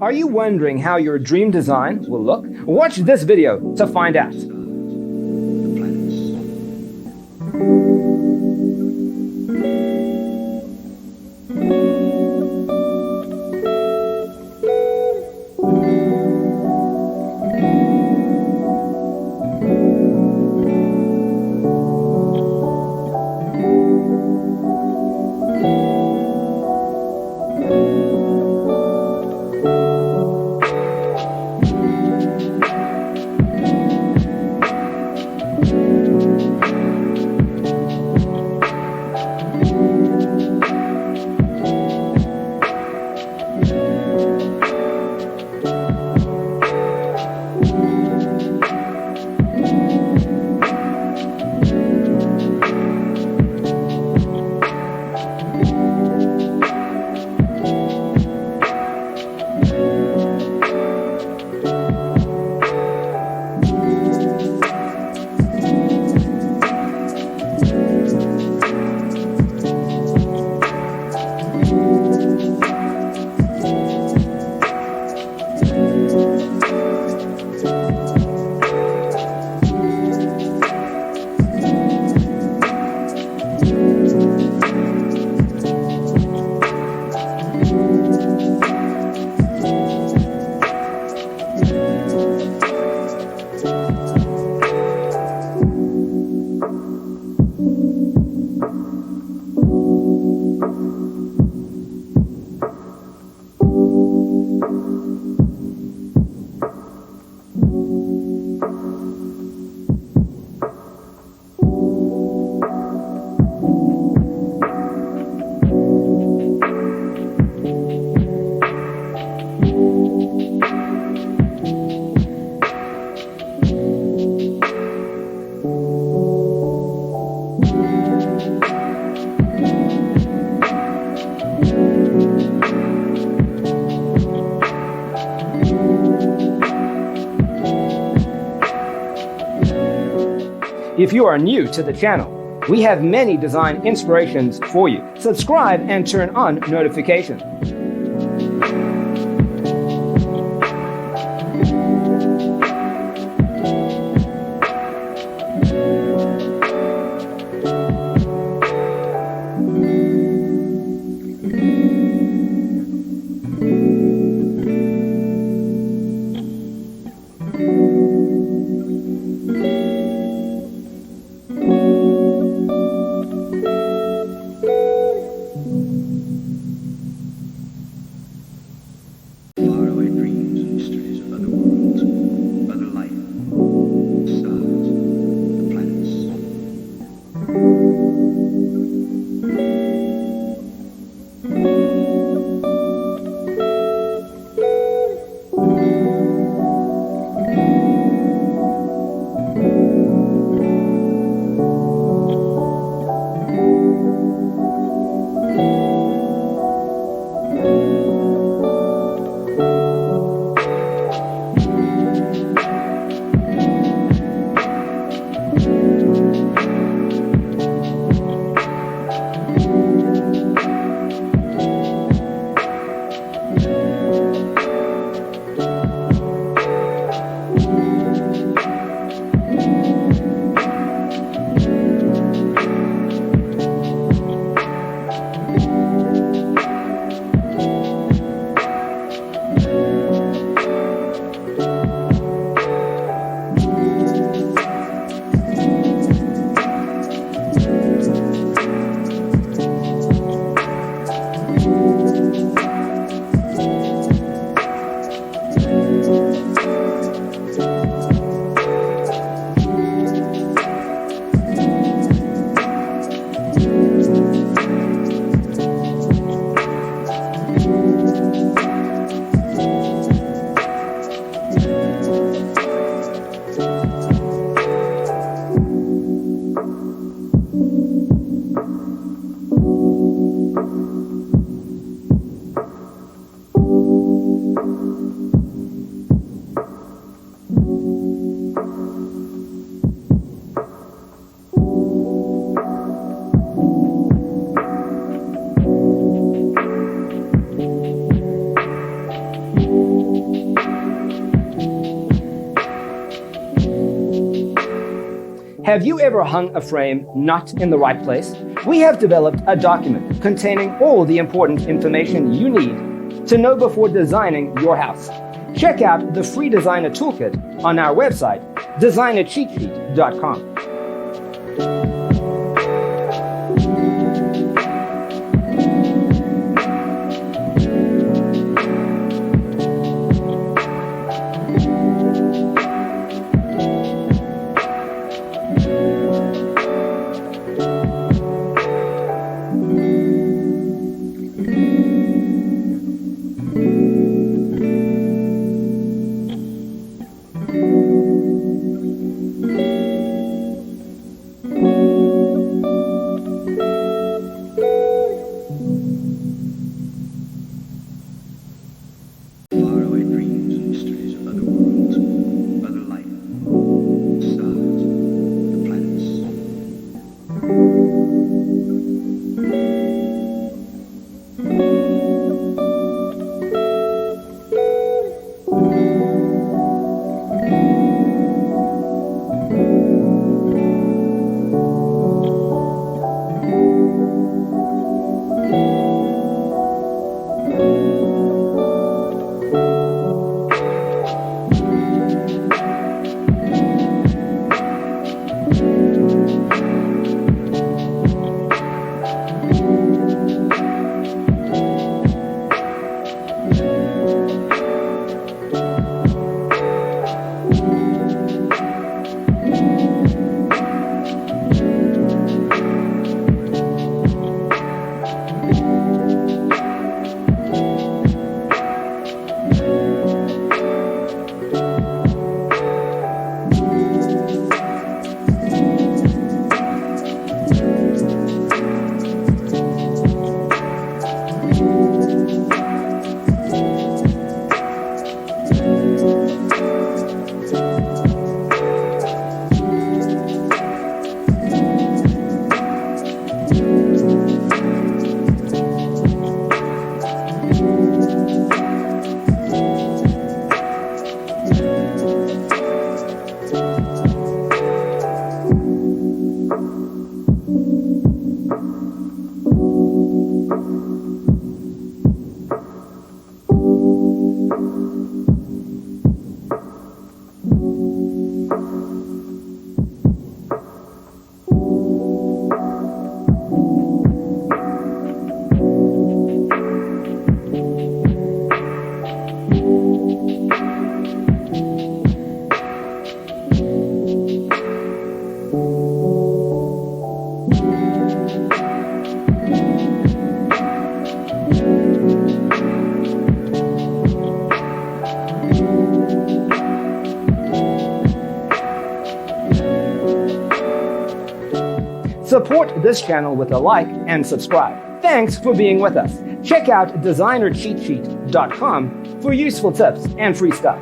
Are you wondering how your dream design will look? Watch this video to find out. If you are new to the channel, we have many design inspirations for you. Subscribe and turn on notifications. Have you ever hung a frame not in the right place? We have developed a document containing all the important information you need to know before designing your house. Check out the free designer toolkit on our website, designercheatsheet.com. Faraway dreams and mysteries of other worlds, other life, stars, the planets. Support this channel with a like and subscribe. Thanks for being with us. Check out designercheatsheet.com for useful tips and free stuff.